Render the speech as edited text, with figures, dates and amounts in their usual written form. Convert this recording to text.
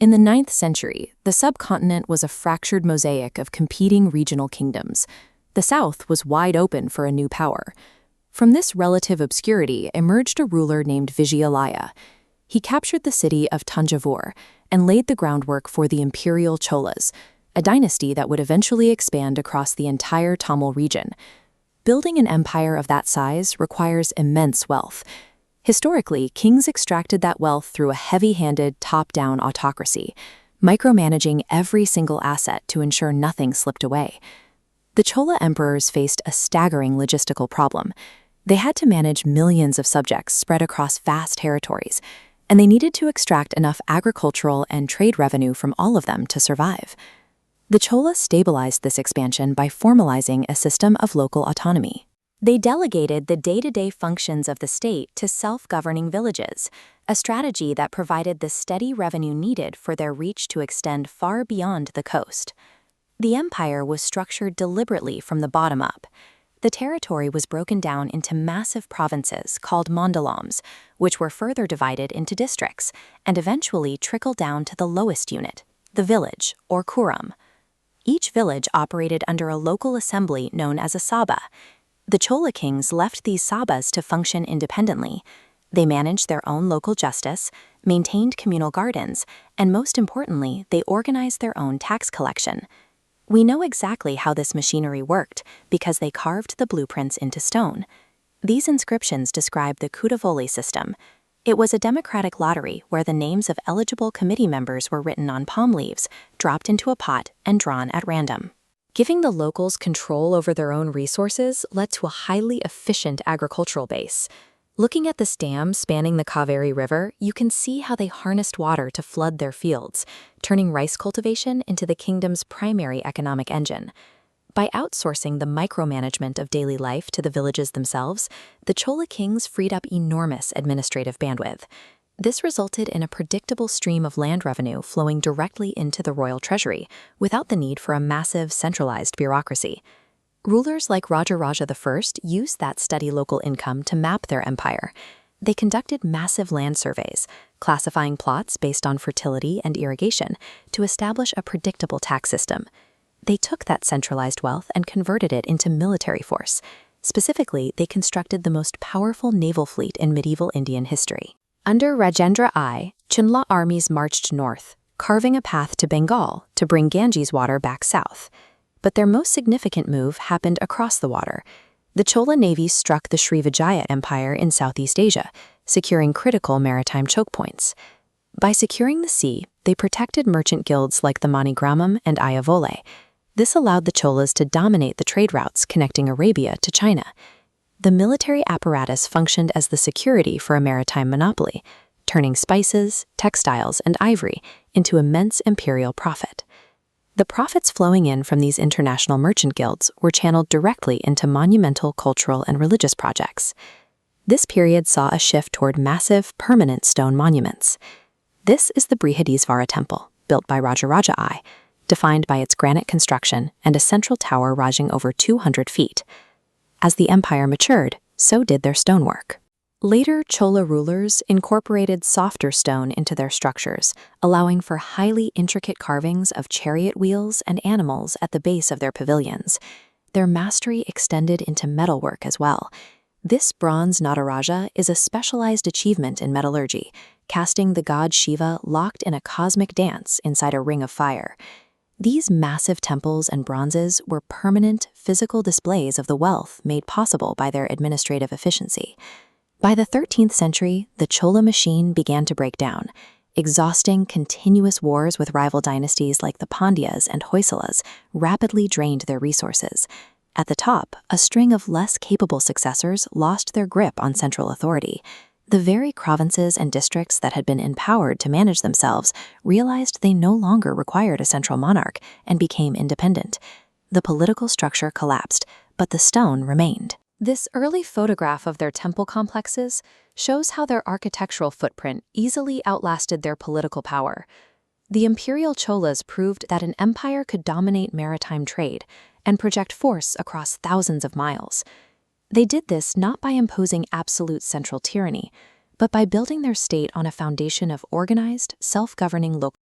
In the 9th century, the subcontinent was a fractured mosaic of competing regional kingdoms. The south was wide open for a new power. From this relative obscurity emerged a ruler named Vijayalaya. He captured the city of Tanjavur and laid the groundwork for the imperial Cholas, a dynasty that would eventually expand across the entire Tamil region. Building an empire of that size requires immense wealth. Historically, kings extracted that wealth through a heavy-handed, top-down autocracy, micromanaging every single asset to ensure nothing slipped away. The Chola emperors faced a staggering logistical problem. They had to manage millions of subjects spread across vast territories, and they needed to extract enough agricultural and trade revenue from all of them to survive. The Cholas stabilized this expansion by formalizing a system of local autonomy. They delegated the day-to-day functions of the state to self-governing villages, a strategy that provided the steady revenue needed for their reach to extend far beyond the coast. The empire was structured deliberately from the bottom up. The territory was broken down into massive provinces called mandalams, which were further divided into districts and eventually trickled down to the lowest unit, the village, or kuram. Each village operated under a local assembly known as a sabha. The Chola kings left these sabhas to function independently. They managed their own local justice, maintained communal gardens, and most importantly, they organized their own tax collection. We know exactly how this machinery worked because they carved the blueprints into stone. These inscriptions describe the Kudavoli system. It was a democratic lottery where the names of eligible committee members were written on palm leaves, dropped into a pot, and drawn at random. Giving the locals control over their own resources led to a highly efficient agricultural base. Looking at this dam spanning the Kaveri River, you can see how they harnessed water to flood their fields, turning rice cultivation into the kingdom's primary economic engine. By outsourcing the micromanagement of daily life to the villages themselves, the Chola kings freed up enormous administrative bandwidth. This resulted in a predictable stream of land revenue flowing directly into the royal treasury, without the need for a massive, centralized bureaucracy. Rulers like Rajaraja I used that steady local income to map their empire. They conducted massive land surveys, classifying plots based on fertility and irrigation to establish a predictable tax system. They took that centralized wealth and converted it into military force. Specifically, they constructed the most powerful naval fleet in medieval Indian history. Under Rajendra I, Chinla armies marched north, carving a path to Bengal to bring Ganges water back south. But their most significant move happened across the water. The Chola navy struck the Srivijaya Empire in Southeast Asia, securing critical maritime choke points. By securing the sea, they protected merchant guilds like the Manigramam and Ayavole. This allowed the Cholas to dominate the trade routes connecting Arabia to China. The military apparatus functioned as the security for a maritime monopoly, turning spices, textiles, and ivory into immense imperial profit. The profits flowing in from these international merchant guilds were channeled directly into monumental cultural and religious projects. This period saw a shift toward massive, permanent stone monuments. This is the Brihadisvara temple, built by Rajaraja I, defined by its granite construction and a central tower rising over 200 feet. As the empire matured, so did their stonework. Later Chola rulers incorporated softer stone into their structures, allowing for highly intricate carvings of chariot wheels and animals at the base of their pavilions. Their mastery extended into metalwork as well. This bronze Nataraja is a specialized achievement in metallurgy, casting the god Shiva locked in a cosmic dance inside a ring of fire. These massive temples and bronzes were permanent, physical displays of the wealth made possible by their administrative efficiency. By the 13th century, the Chola machine began to break down. Exhausting, continuous wars with rival dynasties like the Pandyas and Hoysalas rapidly drained their resources. At the top, a string of less capable successors lost their grip on central authority. The very provinces and districts that had been empowered to manage themselves realized they no longer required a central monarch and became independent. The political structure collapsed, but the stone remained. This early photograph of their temple complexes shows how their architectural footprint easily outlasted their political power. The imperial Cholas proved that an empire could dominate maritime trade and project force across thousands of miles. They did this not by imposing absolute central tyranny, but by building their state on a foundation of organized, self-governing local